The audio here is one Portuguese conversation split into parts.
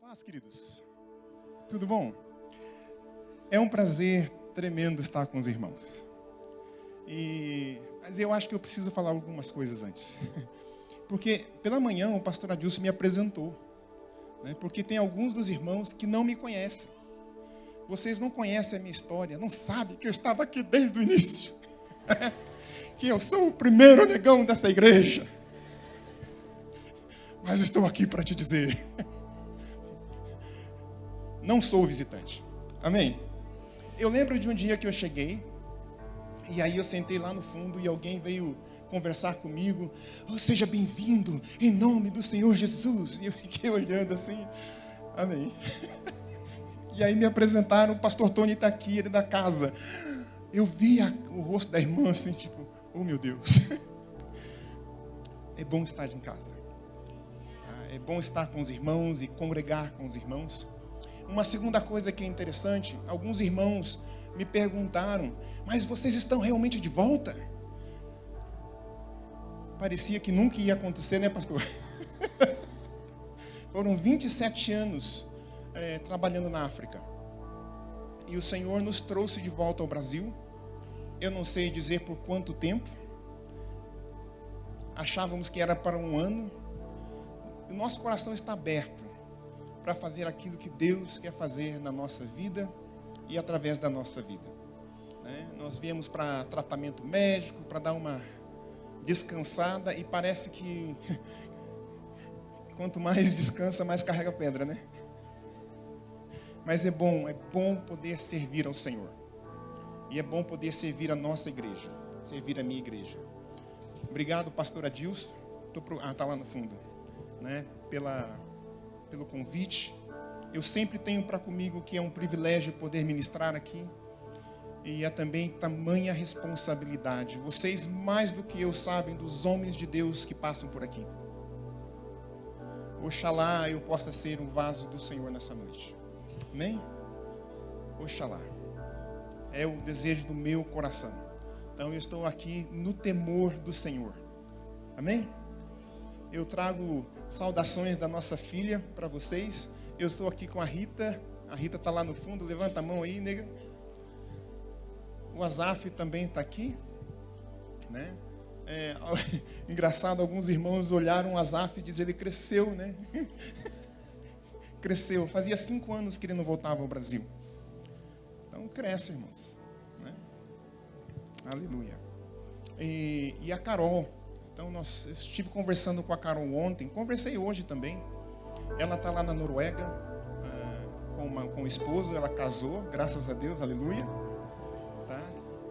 Paz, queridos. Tudo bom? É um prazer tremendo estar com os irmãos. Mas eu acho que eu preciso falar algumas coisas antes. Porque pela manhã o pastor Adilson me apresentou. Porque tem alguns dos irmãos que não me conhecem. Vocês não conhecem a minha história, não sabem que eu estava aqui desde o início. Que eu sou o primeiro negão dessa igreja. Mas estou aqui para te dizer... Não sou visitante. Amém? Eu lembro de um dia que eu cheguei, e aí eu sentei lá no fundo, e alguém veio conversar comigo. Oh, seja bem-vindo, em nome do Senhor Jesus. E eu fiquei olhando assim. Amém. E aí me apresentaram, o pastor Tony está aqui, ele da casa. Eu vi o rosto da irmã assim, tipo, oh meu Deus. É bom estar em casa. É bom estar com os irmãos e congregar com os irmãos. Uma segunda coisa que é interessante, alguns irmãos me perguntaram, mas vocês estão realmente de volta? Parecia que nunca ia acontecer, né, pastor? Foram 27 anos trabalhando na África. E o Senhor nos trouxe de volta ao Brasil. Eu não sei dizer por quanto tempo. Achávamos que era para um ano. O nosso coração está aberto para fazer aquilo que Deus quer fazer na nossa vida e através da nossa vida. Nós viemos para tratamento médico, para dar uma descansada, e parece que quanto mais descansa, mais carrega pedra, né? Mas é bom poder servir ao Senhor. E é bom poder servir a nossa igreja, servir a minha igreja. Obrigado, pastor Adilson. Está lá no fundo, pelo convite. Eu sempre tenho para comigo que é um privilégio poder ministrar aqui. E é também tamanha responsabilidade. Vocês, mais do que eu, sabem dos homens de Deus que passam por aqui. Oxalá eu possa ser um vaso do Senhor nessa noite. Amém? Oxalá. É o desejo do meu coração. Então eu estou aqui no temor do Senhor. Amém? Eu trago saudações da nossa filha para vocês. Eu estou aqui com a Rita. A Rita está lá no fundo. Levanta a mão aí, nega. O Azaf também está aqui. Engraçado, alguns irmãos olharam o Azaf e diziam, ele cresceu, né? Cresceu. Fazia 5 anos que ele não voltava ao Brasil. Então cresce, irmãos. Aleluia. E a Carol. Então, eu estive conversando com a Carol ontem, conversei hoje também. Ela está lá na Noruega, com o esposo, ela casou, graças a Deus, aleluia. Tá?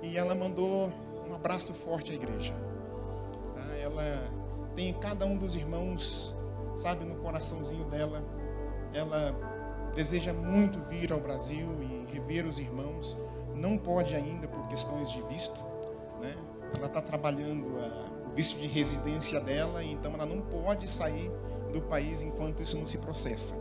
E ela mandou um abraço forte à igreja. Tá? Ela tem cada um dos irmãos, sabe, no coraçãozinho dela. Ela deseja muito vir ao Brasil e rever os irmãos. Não pode ainda por questões de visto. Ela está trabalhando o visto de residência dela, então ela não pode sair do país enquanto isso não se processa.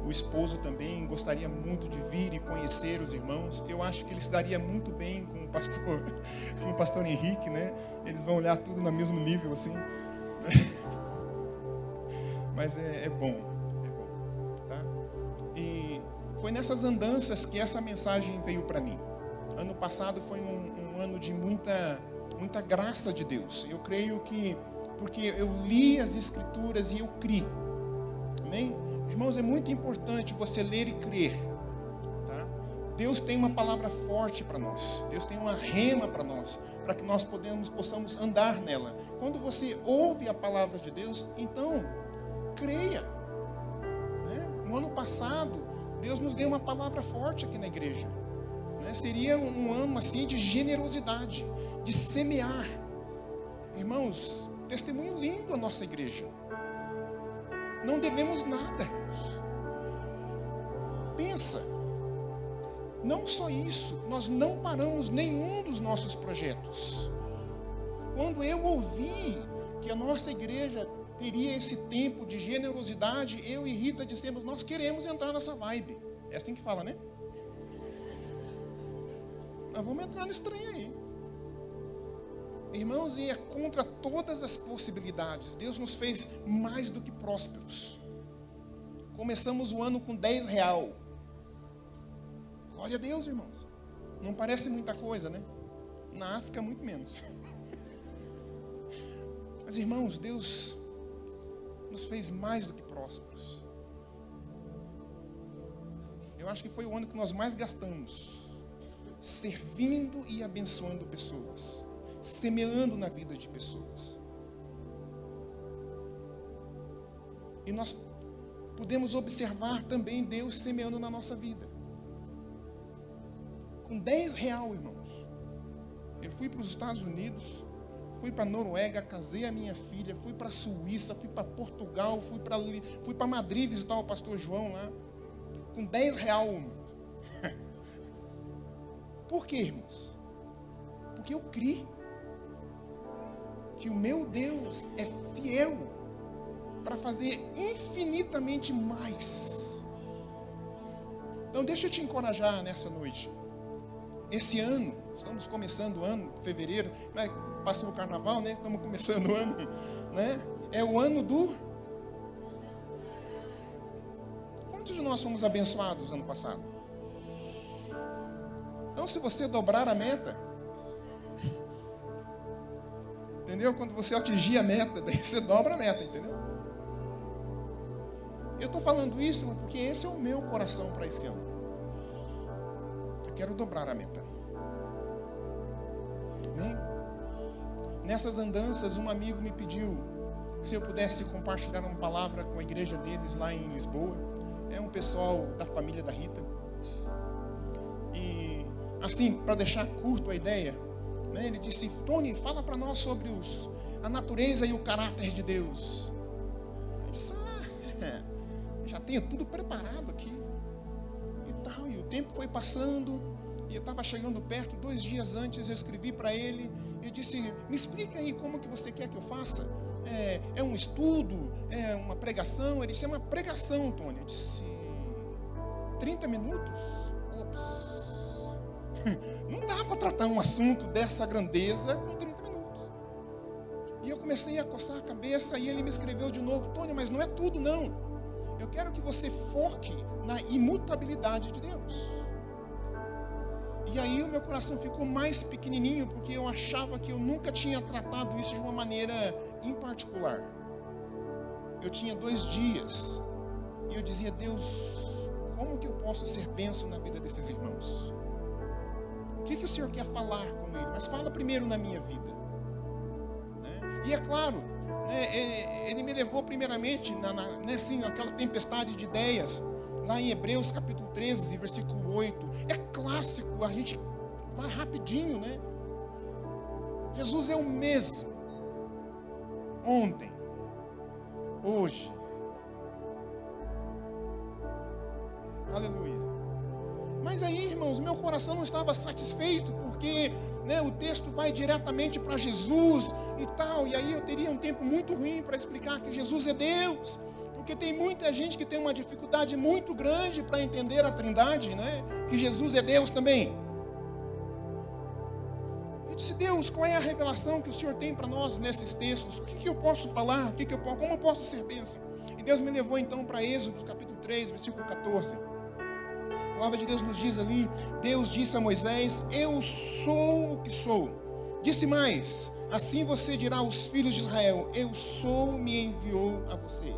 O esposo também gostaria muito de vir e conhecer os irmãos. Eu acho que ele se daria muito bem com o pastor Henrique, Eles vão olhar tudo no mesmo nível assim. Mas é bom, tá? E foi nessas andanças que essa mensagem veio para mim. Ano passado foi um ano de muita graça de Deus. Eu creio que, porque eu li as Escrituras e eu criei. Amém? Irmãos, é muito importante você ler e crer. Tá? Deus tem uma palavra forte para nós. Deus tem uma rema para nós, para que nós possamos andar nela. Quando você ouve a palavra de Deus, então, creia. No ano passado, Deus nos deu uma palavra forte aqui na igreja. Seria um ano assim de generosidade, de semear. Irmãos, testemunho lindo a nossa igreja. Não devemos nada, irmãos. Pensa. Não só isso, nós não paramos nenhum dos nossos projetos. Quando eu ouvi que a nossa igreja teria esse tempo de generosidade, eu e Rita dissemos, nós queremos entrar nessa vibe. É assim que fala, né? Nós vamos entrar nesse trem aí. Irmãos, e é contra todas as possibilidades. Deus nos fez mais do que prósperos. Começamos o ano com R$10. Glória a Deus, irmãos. Não parece muita coisa, né? Na África, muito menos. Mas, irmãos, Deus nos fez mais do que prósperos. Eu acho que foi o ano que nós mais gastamos servindo e abençoando pessoas, semeando na vida de pessoas. E nós podemos observar também Deus semeando na nossa vida. Com R$10, irmãos, eu fui para os Estados Unidos, fui para a Noruega, casei a minha filha, fui para a Suíça, fui para Portugal, fui para Madrid visitar o pastor João lá, com R$10, irmãos. Por quê, irmãos? Porque eu criei que o meu Deus é fiel para fazer infinitamente mais. Então deixa eu te encorajar nessa noite. Esse ano, estamos começando o ano, fevereiro, né? Passou o carnaval, né? Estamos começando o ano, né? É o ano do... Quantos de nós fomos abençoados ano passado? Então, se você dobrar a meta, entendeu? Quando você atingir a meta, daí você dobra a meta, entendeu? Eu estou falando isso porque esse é o meu coração para esse ano. Eu quero dobrar a meta. Amém? Nessas andanças, um amigo me pediu se eu pudesse compartilhar uma palavra com a igreja deles lá em Lisboa. É um pessoal da família da Rita. E assim, para deixar curto a ideia, né, ele disse: Tony, fala para nós sobre a natureza e o caráter de Deus. Eu disse: já tenho tudo preparado aqui. E tal, e o tempo foi passando, e eu estava chegando perto. 2 dias antes eu escrevi para ele, eu disse: me explica aí como que você quer que eu faça. É um estudo? É uma pregação? Ele disse: é uma pregação, Tony. Eu disse: 30 minutos? Ops. Não dá para tratar um assunto dessa grandeza com 30 minutos. E eu comecei a coçar a cabeça e ele me escreveu de novo: Tony, mas não é tudo não. Eu quero que você foque na imutabilidade de Deus. E aí o meu coração ficou mais pequenininho, porque eu achava que eu nunca tinha tratado isso de uma maneira em particular. Eu tinha 2 dias e eu dizia: Deus, como que eu posso ser bênção na vida desses irmãos? O que o Senhor quer falar com ele? Mas fala primeiro na minha vida, né? E é claro, né, ele me levou primeiramente naquela tempestade de ideias, lá em Hebreus capítulo 13, versículo 8. É clássico, a gente vai rapidinho, né? Jesus é o mesmo ontem, hoje. Aleluia. Mas aí, irmãos, meu coração não estava satisfeito, porque, né, o texto vai diretamente para Jesus e tal, e aí eu teria um tempo muito ruim para explicar que Jesus é Deus, porque tem muita gente que tem uma dificuldade muito grande para entender a Trindade, né, que Jesus é Deus também. Eu disse: Deus, qual é a revelação que o Senhor tem para nós nesses textos? O que eu posso falar? Como eu posso ser bênção? E Deus me levou então para Êxodo capítulo 3, versículo 14. A palavra de Deus nos diz ali: Deus disse a Moisés: eu sou o que sou. Disse mais: assim você dirá aos filhos de Israel: eu sou, me enviou a você.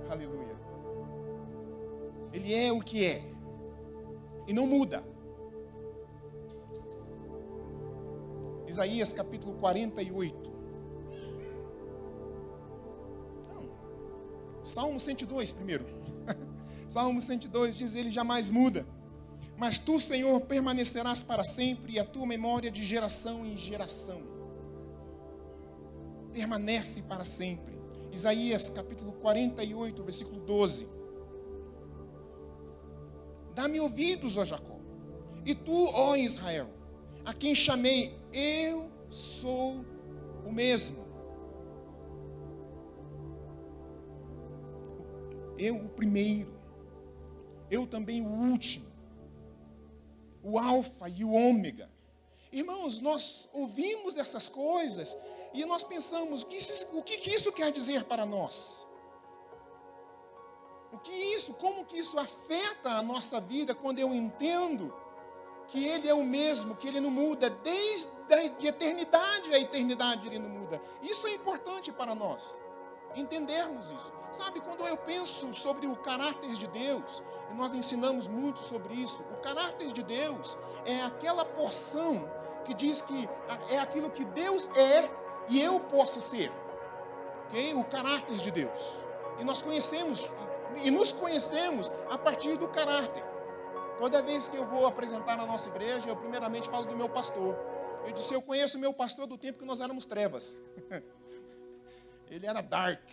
Aleluia. Ele é o que é e não muda. Isaías capítulo 48. Não. Salmo 102 primeiro. Salmo 102 diz: ele jamais muda. Mas tu, Senhor, permanecerás para sempre, e a tua memória de geração em geração permanece para sempre. Isaías capítulo 48, versículo 12. Dá-me ouvidos, ó Jacó, e tu, ó Israel, a quem chamei, eu sou o mesmo. Eu o primeiro, eu também o último, o alfa e o ômega. Irmãos, nós ouvimos essas coisas e nós pensamos: o que isso quer dizer para nós? Como que isso afeta a nossa vida quando eu entendo que Ele é o mesmo, que Ele não muda, desde a eternidade a eternidade Ele não muda. Isso é importante para nós, entendermos isso. Sabe, quando eu penso sobre o caráter de Deus, e nós ensinamos muito sobre isso, o caráter de Deus é aquela porção que diz que é aquilo que Deus é e eu posso ser. Okay? O caráter de Deus. E nós conhecemos, e nos conhecemos a partir do caráter. Toda vez que eu vou apresentar na nossa igreja, eu primeiramente falo do meu pastor. Eu disse, eu conheço o meu pastor do tempo que nós éramos trevas. Ele era dark.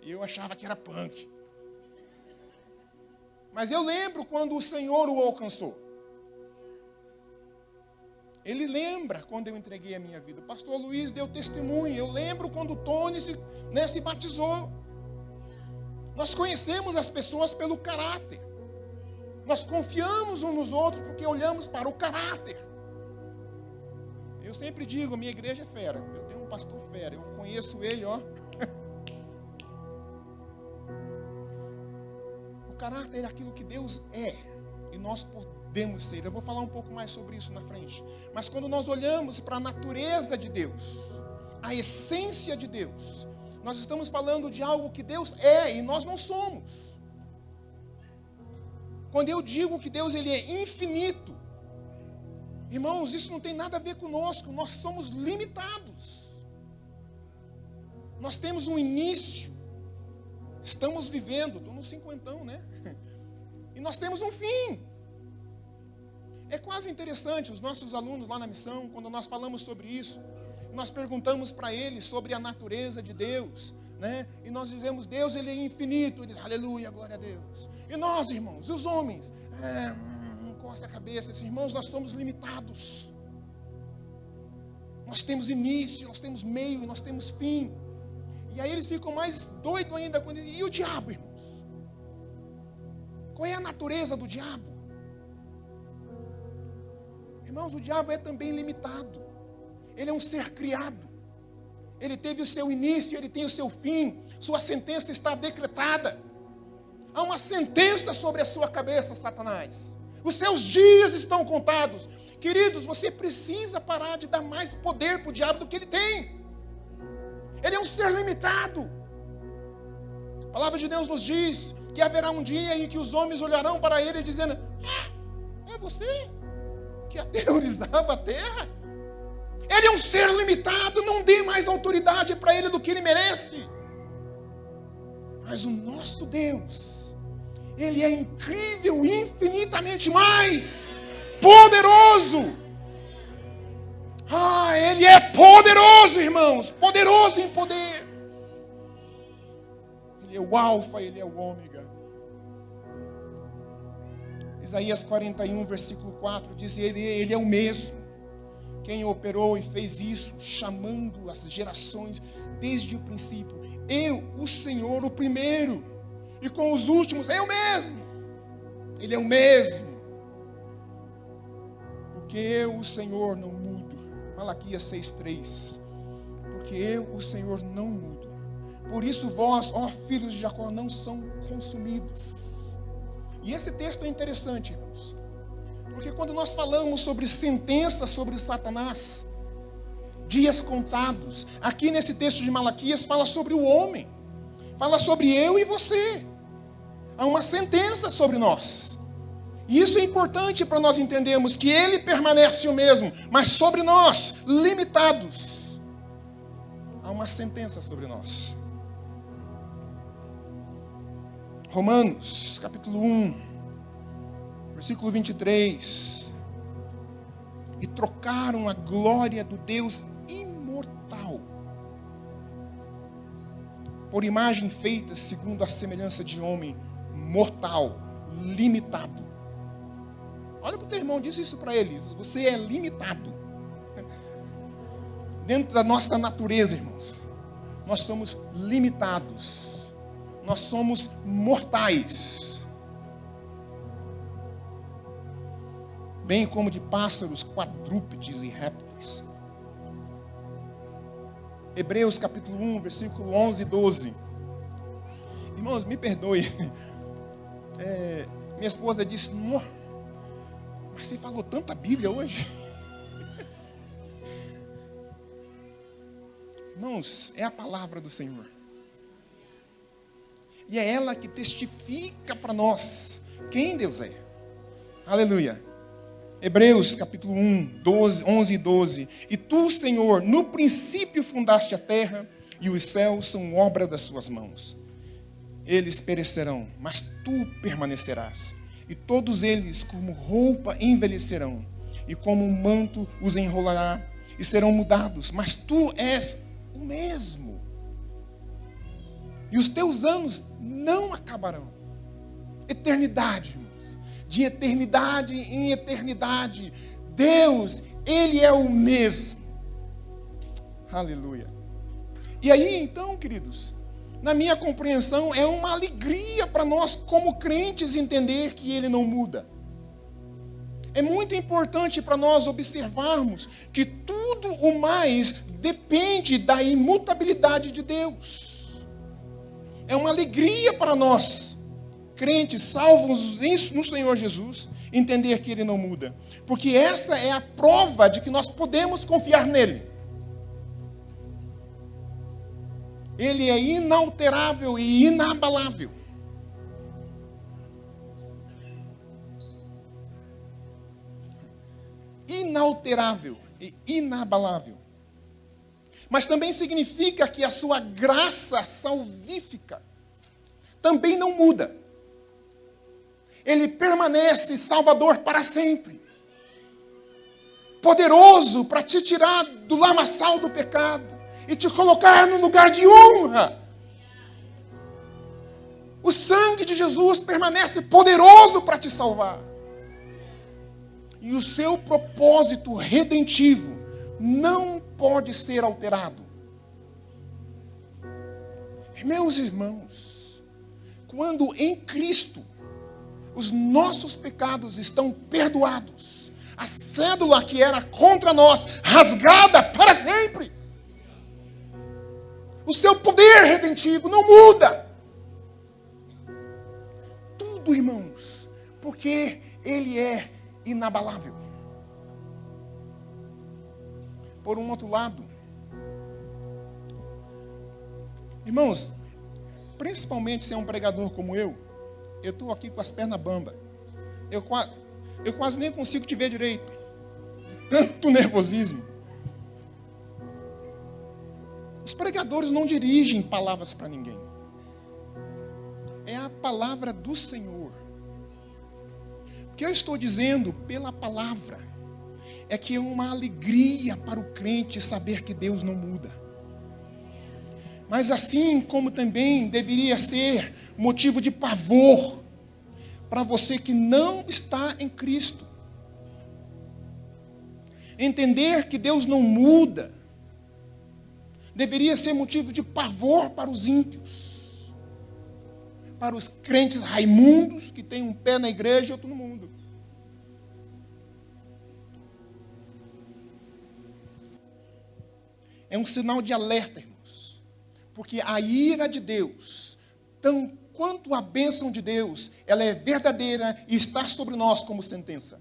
E eu achava que era punk. Mas eu lembro quando o Senhor o alcançou. Ele lembra quando eu entreguei a minha vida. O pastor Luiz deu testemunho. Eu lembro quando o Tony se batizou. Nós conhecemos as pessoas pelo caráter. Nós confiamos uns nos outros porque olhamos para o caráter. Eu sempre digo, minha igreja é fera. Eu tenho um pastor fera. Eu conheço ele, ó. O caráter é aquilo que Deus é. E nós podemos ser. Eu vou falar um pouco mais sobre isso na frente. Mas quando nós olhamos para a natureza de Deus, a essência de Deus, nós estamos falando de algo que Deus é e nós não somos. Quando eu digo que Deus ele é infinito, irmãos, isso não tem nada a ver conosco. Nós somos limitados. Nós temos um início. Estamos vivendo, estou no cinquentão, né? E nós temos um fim. É quase interessante, os nossos alunos lá na missão, quando nós falamos sobre isso, nós perguntamos para eles sobre a natureza de Deus, né? E nós dizemos, Deus ele é infinito. Eles, aleluia, glória a Deus. E nós, irmãos, os homens, encosta a cabeça, esses irmãos, nós somos limitados. Nós temos início, nós temos meio, nós temos fim. E aí eles ficam mais doidos ainda quando dizem, e o diabo, irmãos? Qual é a natureza do diabo? Irmãos, o diabo é também limitado. Ele é um ser criado. Ele teve o seu início, ele tem o seu fim. Sua sentença está decretada. Há uma sentença sobre a sua cabeça, Satanás. Os seus dias estão contados. Queridos, você precisa parar de dar mais poder para o diabo do que ele tem. Ele é um ser limitado. A palavra de Deus nos diz que haverá um dia em que os homens olharão para ele dizendo, é você que aterrorizava a terra? Ele é um ser limitado, não dê mais autoridade para ele do que ele merece. Mas o nosso Deus, ele é incrível, infinitamente mais poderoso. Ele é poderoso, irmãos, poderoso em poder. Ele é o alfa, ele é o ômega. Isaías 41, versículo 4, diz, ele é o mesmo. Quem operou e fez isso, chamando as gerações desde o princípio. Eu, o Senhor, o primeiro. E com os últimos, é o mesmo. Ele é o mesmo. Porque eu, o Senhor, não mudo. Malaquias 6:3. Porque eu, o Senhor, não mudo. Por isso vós, ó filhos de Jacó, não são consumidos. E esse texto é interessante, irmãos. Porque quando nós falamos sobre sentenças sobre Satanás, dias contados, aqui nesse texto de Malaquias fala sobre o homem, fala sobre eu e você. Há uma sentença sobre nós. E isso é importante para nós entendermos que ele permanece o mesmo, mas sobre nós, limitados, há uma sentença sobre nós. Romanos, capítulo 1. Versículo 23. E trocaram a glória do Deus imortal por imagem feita segundo a semelhança de homem mortal, limitado. Olha para o teu irmão, diz isso para ele. Você é limitado. Dentro da nossa natureza, irmãos, nós somos limitados. Nós somos mortais. Bem como de pássaros, quadrúpedes e répteis. Hebreus capítulo 1, versículo 11 e 12. Irmãos, me perdoe. Minha esposa disse, mas você falou tanta Bíblia hoje. Irmãos, é a palavra do Senhor. E é ela que testifica para nós quem Deus é. Aleluia. Hebreus capítulo 1, 11 e 12. E tu, Senhor, no princípio fundaste a terra, e os céus são obra das suas mãos. Eles perecerão, mas tu permanecerás. E todos eles, como roupa, envelhecerão, e como um manto os enrolará, e serão mudados. Mas tu és o mesmo. E os teus anos não acabarão. Eternidade, irmãos. De eternidade em eternidade. Deus, Ele é o mesmo. Aleluia. E aí, então, queridos, na minha compreensão, é uma alegria para nós, como crentes, entender que Ele não muda. É muito importante para nós observarmos que tudo o mais depende da imutabilidade de Deus. É uma alegria para nós, crentes salvos no Senhor Jesus, entender que Ele não muda. Porque essa é a prova de que nós podemos confiar nele. Ele é inalterável e inabalável. Inalterável e inabalável. Mas também significa que a sua graça salvífica também não muda. Ele permanece Salvador para sempre. Poderoso para te tirar do lamaçal do pecado e te colocar no lugar de honra. O sangue de Jesus permanece poderoso para te salvar. E o seu propósito redentivo não pode ser alterado. Meus irmãos, quando em Cristo os nossos pecados estão perdoados, a cédula que era contra nós, rasgada para sempre, o seu poder redentivo não muda. Tudo, irmãos, porque Ele é inabalável. Por um outro lado, irmãos, principalmente se é um pregador como eu estou aqui com as pernas bambas. Eu quase nem consigo te ver direito. Tanto nervosismo. Os pregadores não dirigem palavras para ninguém. É a palavra do Senhor. O que eu estou dizendo pela palavra é que é uma alegria para o crente saber que Deus não muda. Mas assim como também deveria ser motivo de pavor para você que não está em Cristo. Entender que Deus não muda deveria ser motivo de pavor para os ímpios, para os crentes raimundos que têm um pé na igreja e outro no mundo. É um sinal de alerta, irmãos, porque a ira de Deus, tão quanto a bênção de Deus, ela é verdadeira e está sobre nós como sentença.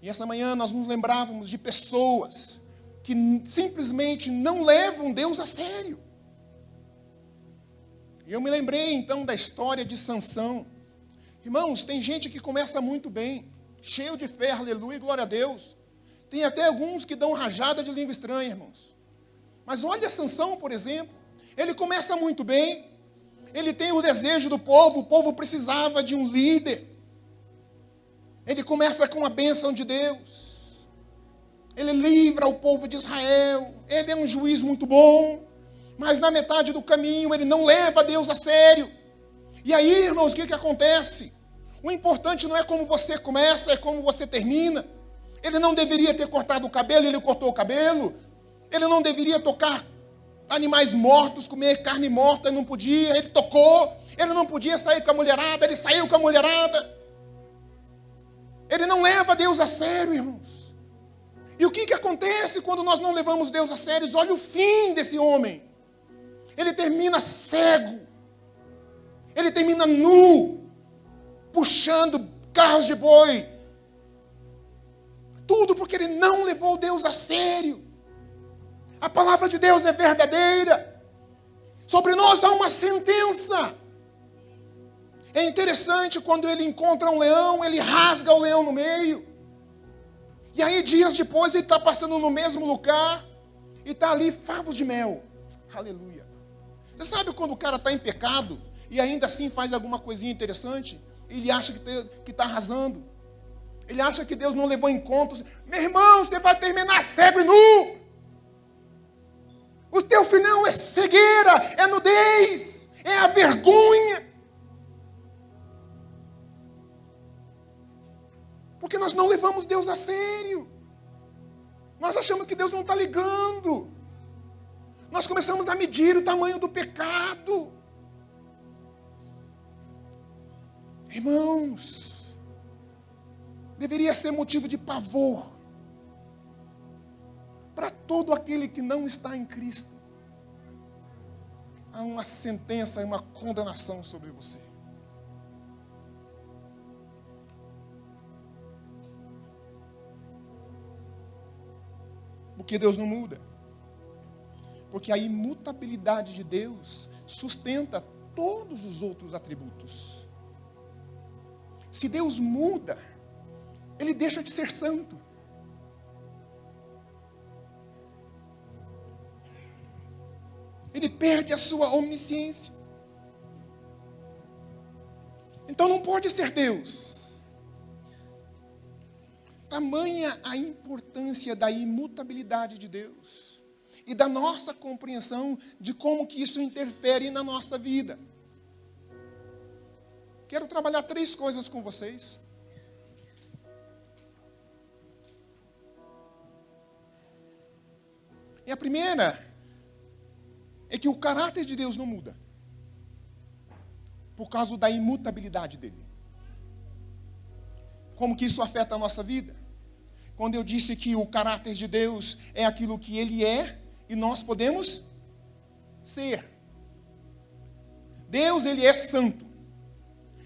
E essa manhã nós nos lembrávamos de pessoas que simplesmente não levam Deus a sério. E eu me lembrei então da história de Sansão. Irmãos, tem gente que começa muito bem, cheio de fé, aleluia, glória a Deus. Tem até alguns que dão rajada de língua estranha, irmãos. Mas olha Sansão, por exemplo. Ele começa muito bem. Ele tem o desejo do povo. O povo precisava de um líder. Ele começa com a bênção de Deus. Ele livra o povo de Israel. Ele é um juiz muito bom. Mas na metade do caminho ele não leva Deus a sério. E aí, irmãos, o que acontece? O importante não é como você começa, é como você termina. Ele não deveria ter cortado o cabelo, ele cortou o cabelo. Ele não deveria tocar animais mortos, comer carne morta, ele não podia, ele tocou. Ele não podia sair com a mulherada, ele saiu com a mulherada. Ele não leva Deus a sério, irmãos. E o que acontece quando nós não levamos Deus a sério? Olha o fim desse homem. Ele termina cego. Ele termina nu, puxando carros de boi. Tudo porque ele não levou Deus a sério. A palavra de Deus é verdadeira. Sobre nós há uma sentença. É interessante quando ele encontra um leão, ele rasga o leão no meio. E aí dias depois ele está passando no mesmo lugar e está ali favos de mel. Aleluia. Você sabe quando o cara está em pecado e ainda assim faz alguma coisinha interessante? Ele acha que está arrasando. Ele acha que Deus não levou em conta. Meu irmão, você vai terminar cego e nu. O teu final é cegueira, é nudez, é a vergonha. Porque nós não levamos Deus a sério. Nós achamos que Deus não está ligando. Nós começamos a medir o tamanho do pecado. Irmãos, deveria ser motivo de pavor para todo aquele que não está em Cristo. Há uma sentença e uma condenação sobre você. Porque Deus não muda. Porque a imutabilidade de Deus sustenta todos os outros atributos. Se Deus muda, Ele deixa de ser santo. Ele perde a sua onisciência. Então não pode ser Deus. Tamanha a importância da imutabilidade de Deus e da nossa compreensão de como que isso interfere na nossa vida. Quero trabalhar 3 coisas com vocês. E a primeira é que o caráter de Deus não muda por causa da imutabilidade dele. Como que isso afeta a nossa vida? Quando eu disse que o caráter de Deus é aquilo que Ele é e nós podemos ser. Deus, Ele é santo.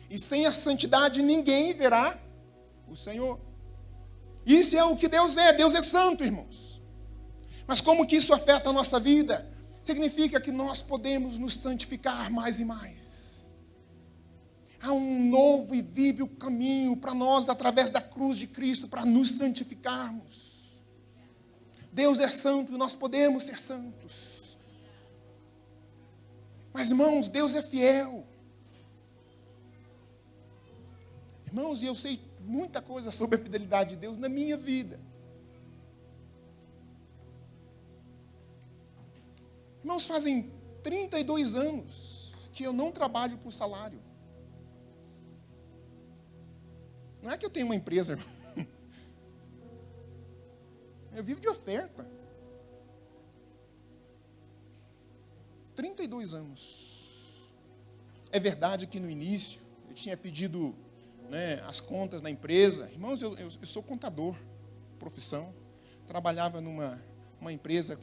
E sem a santidade ninguém verá o Senhor. Isso é o que Deus é. Deus é santo, irmãos. Mas como que isso afeta a nossa vida? Significa que nós podemos nos santificar mais e mais. Há um novo e vivo caminho para nós, através da cruz de Cristo, para nos santificarmos. Deus é santo e nós podemos ser santos. Mas, irmãos, Deus é fiel. Irmãos, e eu sei muita coisa sobre a fidelidade de Deus na minha vida. Irmãos, fazem 32 anos que eu não trabalho por salário. Não é que eu tenho uma empresa, irmão. Eu vivo de oferta. 32 anos. É verdade que no início eu tinha pedido, as contas da empresa. Irmãos, eu sou contador, profissão. Trabalhava numa empresa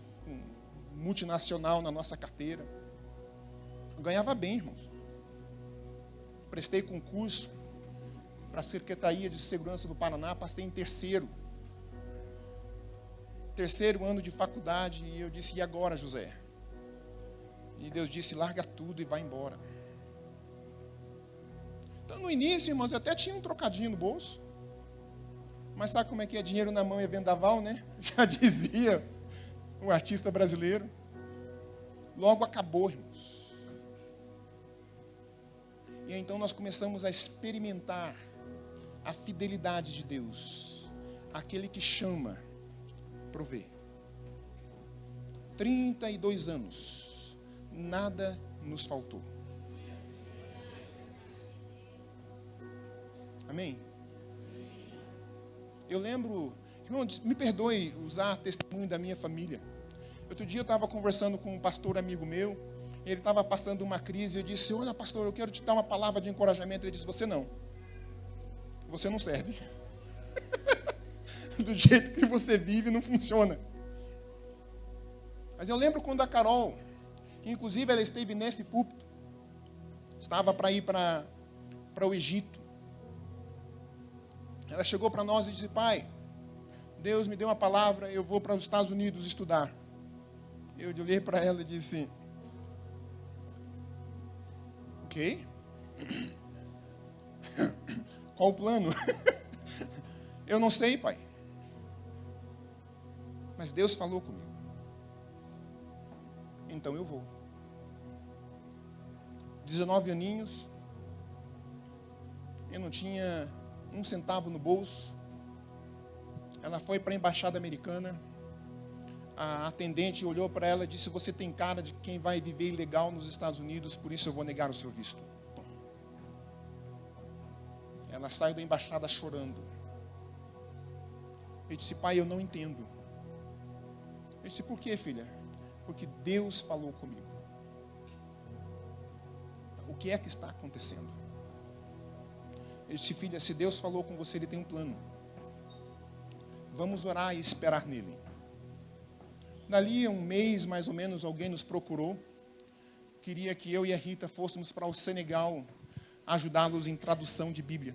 multinacional na nossa carteira. Eu ganhava bem, irmãos. Prestei concurso para a Secretaria de Segurança do Paraná, passei em terceiro ano de faculdade, e eu disse, e agora, José? E Deus disse, larga tudo e vai embora. Então, no início, irmãos, eu até tinha um trocadinho no bolso, mas sabe como é que é dinheiro na mão e vendaval, né? Já dizia um artista brasileiro. Logo acabou, irmãos. E então nós começamos a experimentar a fidelidade de Deus. Aquele que chama, provê. 32 anos. Nada nos faltou. Amém? Eu lembro, irmão, me perdoe usar testemunho da minha família. Outro dia eu estava conversando com um pastor amigo meu, ele estava passando uma crise, eu disse, olha pastor, eu quero te dar uma palavra de encorajamento. Ele disse, você não serve. Do jeito que você vive não funciona. Mas eu lembro quando a Carol que inclusive ela esteve nesse púlpito. Estava para ir para o Egito. Ela chegou para nós e disse: pai, Deus me deu uma palavra, eu vou para os Estados Unidos estudar. Eu olhei para ela e disse: ok? Qual o plano? Eu não sei, pai. Mas Deus falou comigo. Então eu vou. 19 aninhos. Eu não tinha um centavo no bolso. Ela foi para a embaixada americana. A atendente olhou para ela e disse: você tem cara de quem vai viver ilegal nos Estados Unidos, por isso eu vou negar o seu visto. Ela saiu da embaixada chorando. Eu disse: pai, eu não entendo. Eu disse: por quê, filha? Porque Deus falou comigo. O que é que está acontecendo? Eu disse: filha, se Deus falou com você, Ele tem um plano. Vamos orar e esperar nele. Dali a um mês, mais ou menos, alguém nos procurou. Queria que eu e a Rita fôssemos para o Senegal ajudá-los em tradução de Bíblia.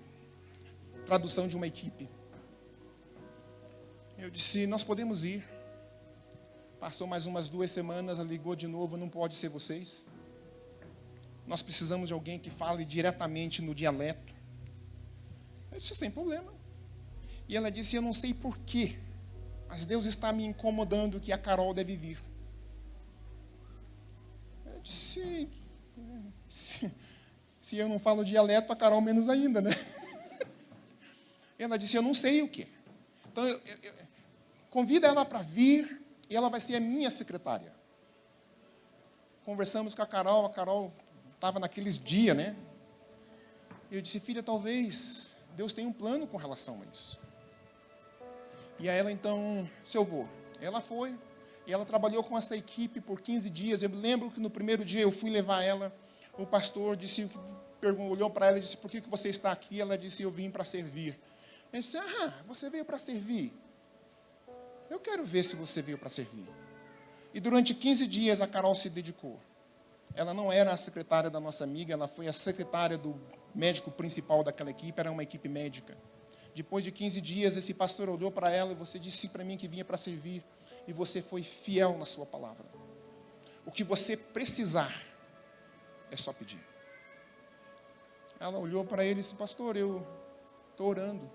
Tradução de uma equipe. Eu disse: nós podemos ir. Passou mais umas 2 semanas, ela ligou de novo: não pode ser vocês. Nós precisamos de alguém que fale diretamente no dialeto. Eu disse: sem problema. E ela disse: eu não sei porquê, mas Deus está me incomodando que a Carol deve vir. Eu disse: se eu não falo dialeto, a Carol menos ainda, né? Ela disse: eu não sei o que. Então, convida ela para vir e ela vai ser a minha secretária. Conversamos com a Carol estava naqueles dias, né? Eu disse: filha, talvez Deus tenha um plano com relação a isso. E a ela, então, se eu vou. Ela foi, e ela trabalhou com essa equipe por 15 dias. Eu lembro que no primeiro dia eu fui levar ela, o pastor disse, olhou para ela e disse: por que você está aqui? Ela disse: eu vim para servir. Eu disse: você veio para servir? Eu quero ver se você veio para servir. E durante 15 dias a Carol se dedicou. Ela não era a secretária da nossa amiga, ela foi a secretária do médico principal daquela equipe, era uma equipe médica. Depois de 15 dias, esse pastor olhou para ela e: você disse para mim que vinha para servir, e você foi fiel na sua palavra. O que você precisar, é só pedir. Ela olhou para ele e disse: pastor, eu estou orando.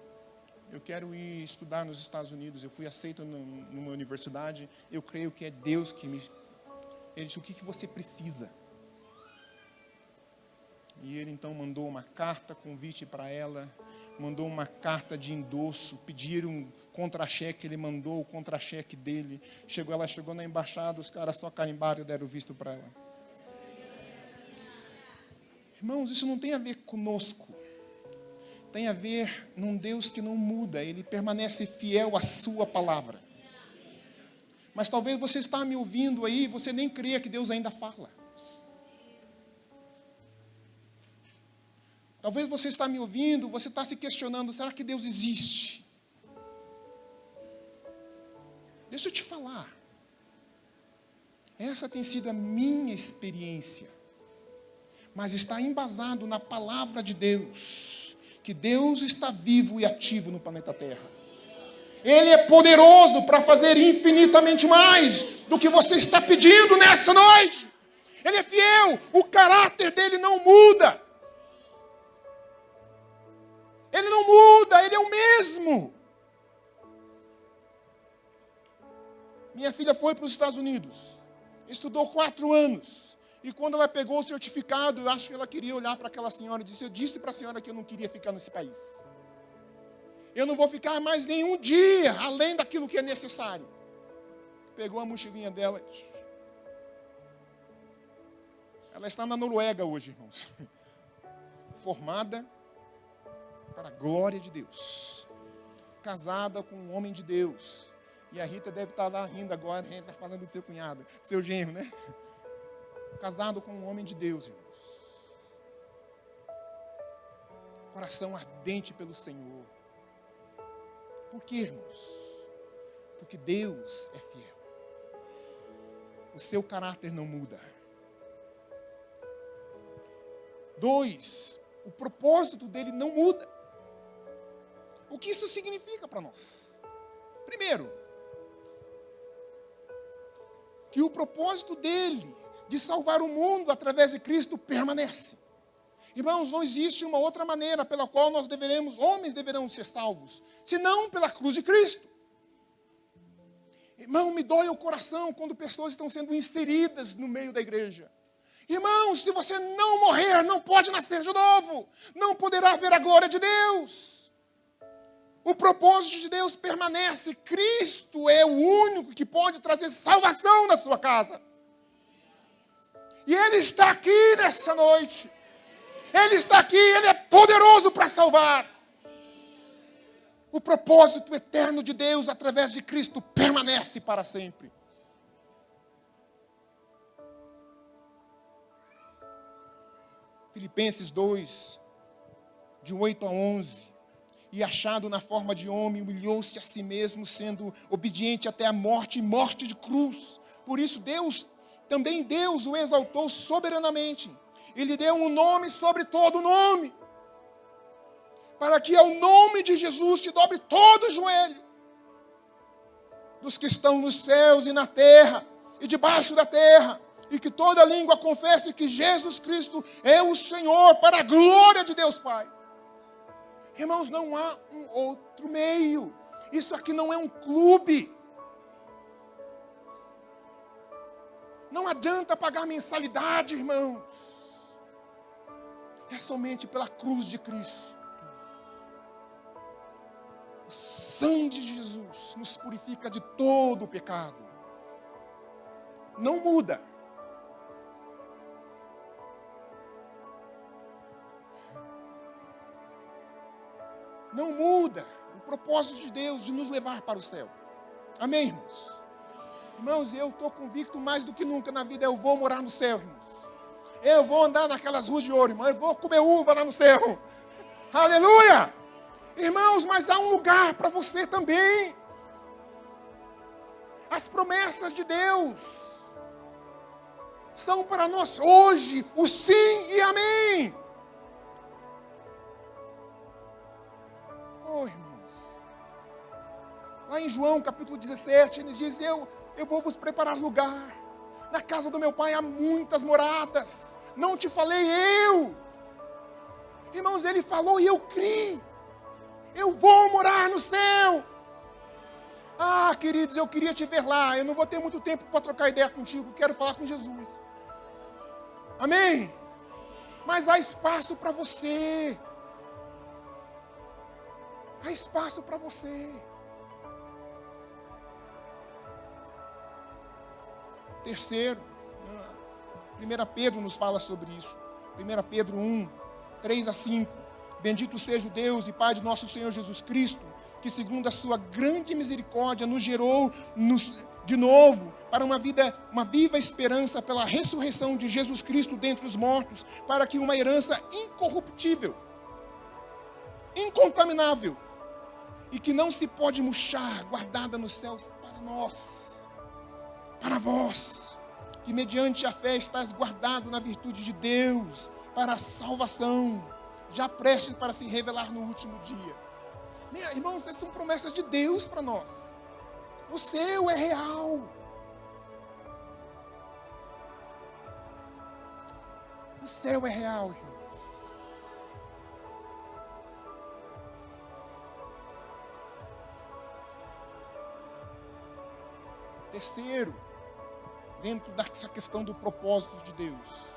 Eu quero ir estudar nos Estados Unidos. Eu fui aceito numa universidade. Eu creio que é Deus que me... Ele disse: o que você precisa? E ele então mandou uma carta, convite para ela. Mandou uma carta de endosso. Pediram um contra-cheque. Ele mandou o contra-cheque dele. Ela chegou na embaixada. Os caras só carimbaram e deram visto para ela. Irmãos, isso não tem a ver conosco. Tem a ver num Deus que não muda. Ele permanece fiel à sua palavra. Mas talvez você está me ouvindo aí e você nem creia que Deus ainda fala. Talvez você está me ouvindo, você está se questionando: será que Deus existe? Deixa eu te falar. Essa tem sido a minha experiência. Mas está embasado na palavra de Deus. Que Deus está vivo e ativo no planeta Terra. Ele é poderoso para fazer infinitamente mais do que você está pedindo nessa noite. Ele é fiel, o caráter dele não muda. Ele não muda, ele é o mesmo. Minha filha foi para os Estados Unidos, estudou 4 anos. E quando ela pegou o certificado, eu acho que ela queria olhar para aquela senhora e disse: eu disse para a senhora que eu não queria ficar nesse país. Eu não vou ficar mais nenhum dia, além daquilo que é necessário. Pegou a mochilinha dela. Ela está na Noruega hoje, irmãos. Formada para a glória de Deus. Casada com um homem de Deus. E a Rita deve estar lá rindo agora, está falando do seu cunhado, seu genro, né? Casado com um homem de Deus, irmãos. Coração ardente pelo Senhor. Por quê, irmãos? Porque Deus é fiel. O seu caráter não muda. 2, o propósito dele não muda. O que isso significa para nós? Primeiro, que o propósito dele de salvar o mundo através de Cristo permanece. Irmãos, não existe uma outra maneira pela qual homens deverão ser salvos, senão pela cruz de Cristo. Irmão, me dói o coração quando pessoas estão sendo inseridas no meio da igreja. Irmão, se você não morrer, não pode nascer de novo, não poderá ver a glória de Deus. O propósito de Deus permanece. Cristo é o único que pode trazer salvação na sua casa. E Ele está aqui nessa noite. Ele está aqui, Ele é poderoso para salvar. O propósito eterno de Deus através de Cristo permanece para sempre. Filipenses 2, de 8 a 11. E achado na forma de homem, humilhou-se a si mesmo, sendo obediente até a morte, e morte de cruz. Por isso também Deus o exaltou soberanamente. E lhe deu um nome sobre todo nome, para que ao nome de Jesus se dobre todo o joelho, dos que estão nos céus e na terra, e debaixo da terra, e que toda língua confesse que Jesus Cristo é o Senhor, para a glória de Deus Pai. Irmãos, não há um outro meio. Isso aqui não é um clube. Não adianta pagar mensalidade, irmãos. É somente pela cruz de Cristo. O sangue de Jesus nos purifica de todo o pecado. Não muda. Não muda o propósito de Deus de nos levar para o céu. Amém, irmãos? Irmãos, eu estou convicto mais do que nunca na vida, eu vou morar no céu, irmãos. Eu vou andar naquelas ruas de ouro, irmão. Eu vou comer uva lá no céu. Aleluia! Irmãos, mas há um lugar para você também. As promessas de Deus são para nós hoje o sim e amém. Oh, irmãos. Lá em João capítulo 17, ele diz, eu vou vos preparar lugar. Na casa do meu pai há muitas moradas. Não te falei eu. Irmãos, ele falou e eu criei. Eu vou morar no céu. Ah, queridos, eu queria te ver lá. Eu não vou ter muito tempo para trocar ideia contigo. Quero falar com Jesus. Amém? Mas há espaço para você. Há espaço para você. Terceiro, 1 Pedro nos fala sobre isso. 1 Pedro 1, 3 a 5. Bendito seja o Deus e Pai de nosso Senhor Jesus Cristo, que segundo a sua grande misericórdia nos gerou de novo para uma viva esperança pela ressurreição de Jesus Cristo dentre os mortos, para que uma herança incorruptível, incontaminável, e que não se pode murchar, guardada nos céus para nós, para vós, que mediante a fé estás guardado na virtude de Deus, para a salvação, já prestes para se revelar no último dia. Irmãos, essas são promessas de Deus para nós. O céu é real. O céu é real, irmãos. Terceiro, dentro dessa questão do propósito de Deus,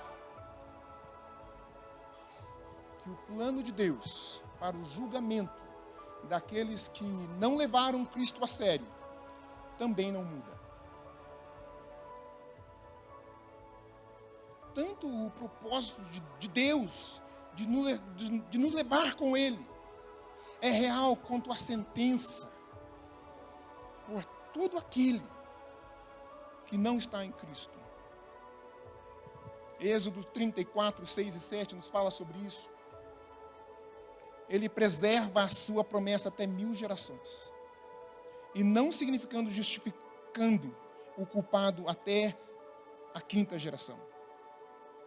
que o plano de Deus para o julgamento daqueles que não levaram Cristo a sério também não muda. Tanto o propósito de Deus de nos levar com Ele é real quanto a sentença por todo aquele que não está em Cristo. Êxodo 34, 6 e 7 nos fala sobre isso. Ele preserva a sua promessa até 1000 gerações. E não significando justificando o culpado até a 5ª geração.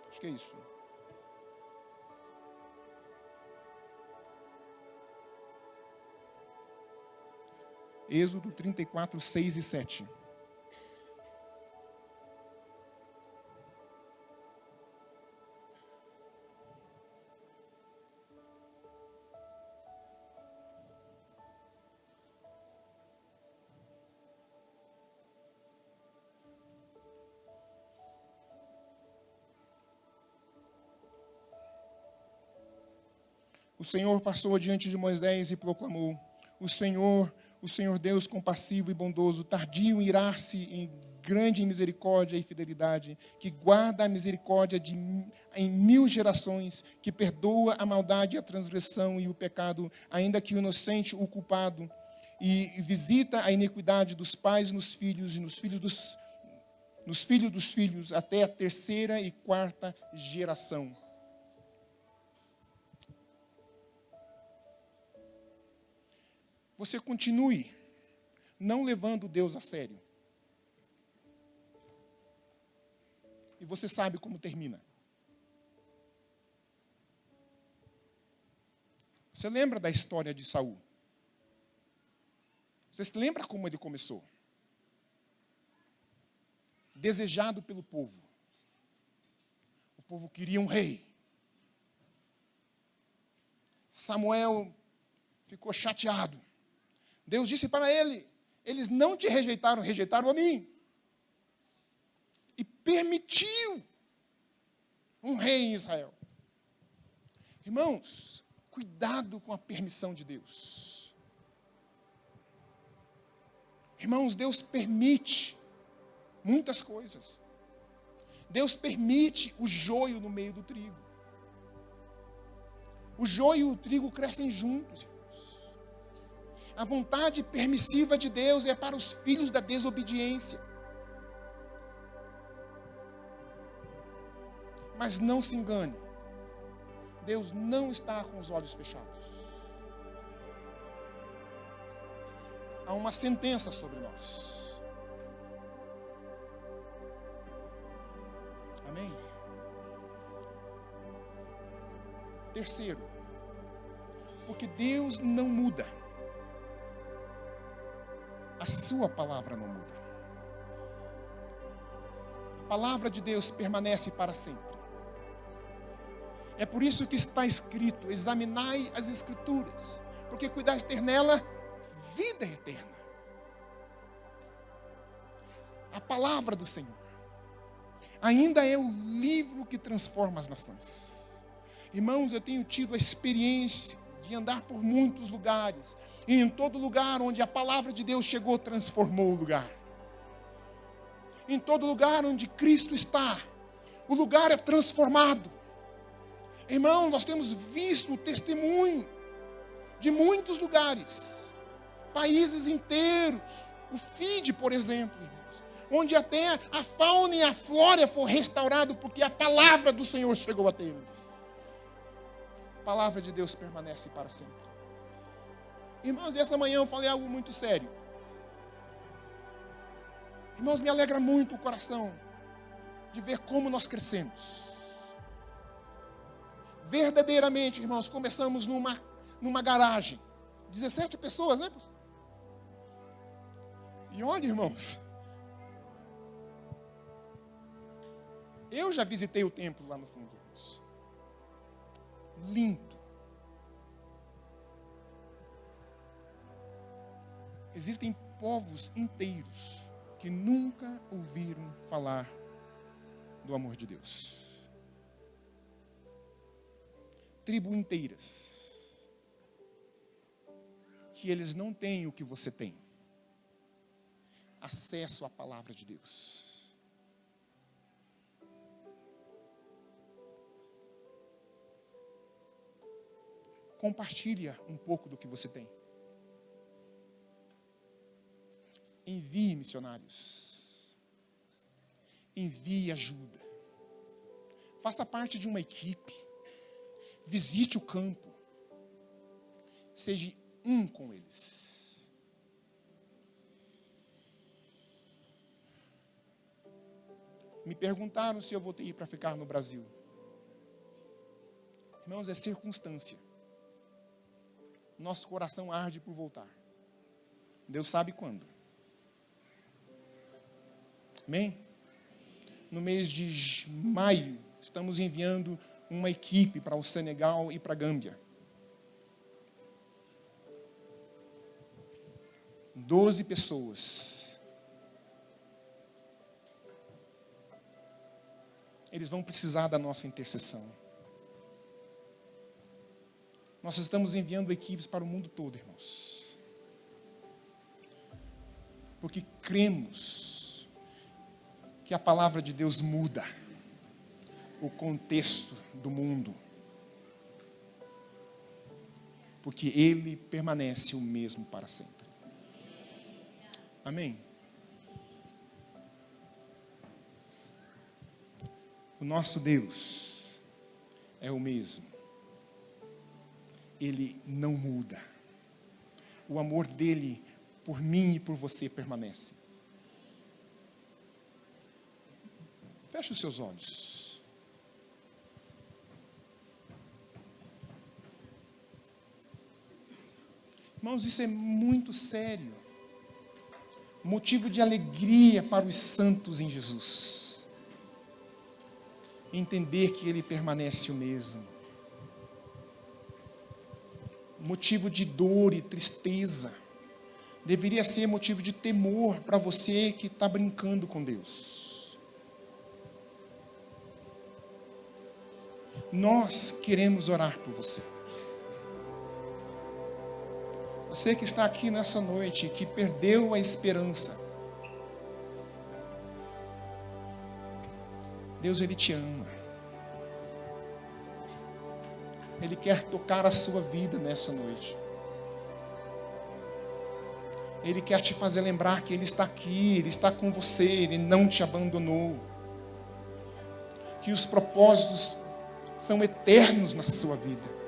Acho que é isso. Êxodo 34, 6 e 7. O Senhor passou adiante de Moisés e proclamou: o Senhor Deus compassivo e bondoso, tardio em irar-se, em grande misericórdia e fidelidade, que guarda a misericórdia em 1000 gerações, que perdoa a maldade, a transgressão e o pecado, ainda que o inocente, o culpado, e visita a iniquidade dos pais nos filhos e nos filhos dos filhos, até a 3ª e 4ª geração. Você continue não levando Deus a sério. E você sabe como termina. Você lembra da história de Saul? Você se lembra como ele começou? Desejado pelo povo. O povo queria um rei. Samuel ficou chateado. Deus disse para ele: eles não te rejeitaram, rejeitaram a mim. E permitiu um rei em Israel. Irmãos, cuidado com a permissão de Deus. Irmãos, Deus permite muitas coisas. Deus permite o joio no meio do trigo. O joio e o trigo crescem juntos. A vontade permissiva de Deus é para os filhos da desobediência. Mas não se engane. Deus não está com os olhos fechados. Há uma sentença sobre nós. Amém? Terceiro, porque Deus não muda. A sua palavra não muda. A palavra de Deus permanece para sempre. É por isso que está escrito: examinai as Escrituras, porque cuidais ter nela vida eterna. A palavra do Senhor ainda é o livro que transforma as nações. Irmãos, eu tenho tido a experiência de andar por muitos lugares, e em todo lugar onde a palavra de Deus chegou, transformou o lugar. Em todo lugar onde Cristo está, o lugar é transformado. Irmão, nós temos visto o testemunho de muitos lugares, países inteiros, o Fiji, por exemplo, irmãos, onde até a fauna e a flora foram restaurados, porque a palavra do Senhor chegou até eles. A palavra de Deus permanece para sempre. Irmãos, essa manhã eu falei algo muito sério. Irmãos, me alegra muito o coração de ver como nós crescemos. Verdadeiramente, irmãos, começamos numa garagem. 17 pessoas, né? E olha, irmãos, eu já visitei o templo lá no fundo, irmãos. Lindo. Existem povos inteiros que nunca ouviram falar do amor de Deus. Tribos inteiras que eles não têm o que você tem: acesso à palavra de Deus. Compartilha um pouco do que você tem. Envie missionários. Envie ajuda. Faça parte de uma equipe. Visite o campo. Seja um com eles. Me perguntaram se eu voltei para ficar no Brasil. Irmãos, é circunstância. Nosso coração arde por voltar. Deus sabe quando. Amém? No mês de maio, estamos enviando uma equipe para o Senegal e para a Gâmbia. 12 pessoas. Eles vão precisar da nossa intercessão. Nós estamos enviando equipes para o mundo todo, irmãos. Porque cremos que a palavra de Deus muda o contexto do mundo. Porque Ele permanece o mesmo para sempre. Amém? O nosso Deus é o mesmo. Ele não muda. O amor dele por mim e por você permanece. Feche os seus olhos. Irmãos, isso é muito sério. Motivo de alegria para os santos em Jesus. Entender que Ele permanece o mesmo. Motivo de dor e tristeza. Deveria ser motivo de temor para você que está brincando com Deus. Nós queremos orar por você. Você que está aqui nessa noite, que perdeu a esperança. Deus, Ele te ama. Ele quer tocar a sua vida nessa noite. Ele quer te fazer lembrar que Ele está aqui, Ele está com você, Ele não te abandonou. Que os propósitos são eternos na sua vida.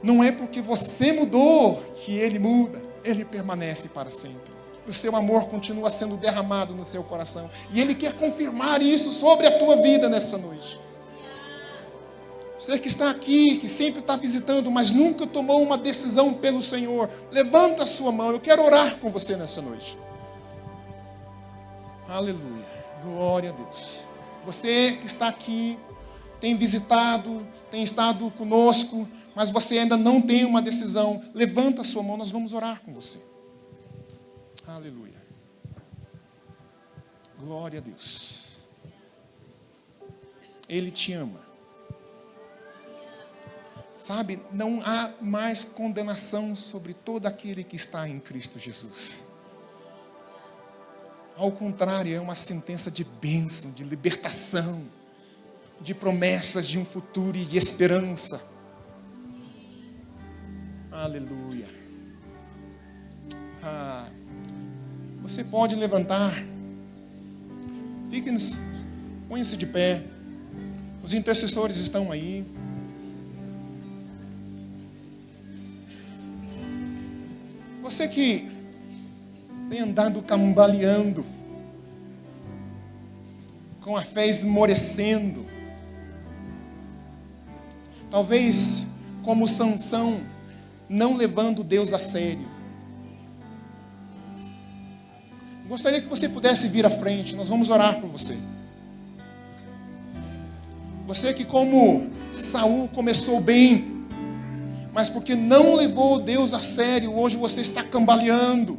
Não é porque você mudou que Ele muda, Ele permanece para sempre. O seu amor continua sendo derramado no seu coração. E Ele quer confirmar isso sobre a tua vida nessa noite. Você que está aqui, que sempre está visitando, mas nunca tomou uma decisão pelo Senhor, levanta a sua mão, eu quero orar com você nessa noite. Aleluia, glória a Deus. Você que está aqui, tem visitado, tem estado conosco, mas você ainda não tem uma decisão, levanta a sua mão, nós vamos orar com você. Aleluia. Glória a Deus. Ele te ama. Sabe, não há mais condenação sobre todo aquele que está em Cristo Jesus. Ao contrário, é uma sentença de bênção, de libertação, de promessas de um futuro e de esperança. Aleluia. Você pode levantar. Põe-se de pé. Os intercessores estão aí. Você que tem andado cambaleando, com a fé esmorecendo, talvez como Sansão, não levando Deus a sério. Gostaria que você pudesse vir à frente, nós vamos orar por você. Você que como Saul começou bem, mas porque não levou Deus a sério, hoje você está cambaleando.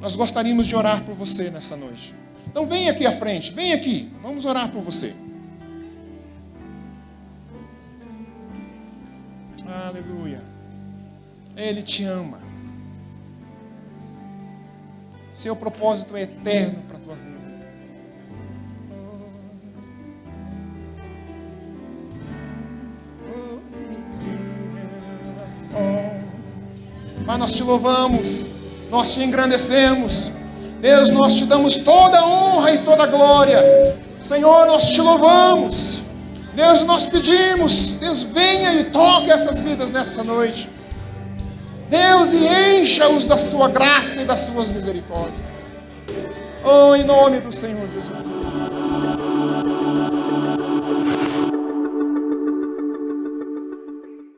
Nós gostaríamos de orar por você nessa noite. Então vem aqui à frente, vem aqui, vamos orar por você. Aleluia. Ele te ama. Seu propósito é eterno para a tua vida. Pai, nós te louvamos, nós te engrandecemos. Deus, nós te damos toda a honra e toda a glória. Senhor, nós te louvamos. Deus, nós pedimos, Deus, venha e toque essas vidas nessa noite. Deus, e encha-os da sua graça e das suas misericórdias. Oh, em nome do Senhor Jesus.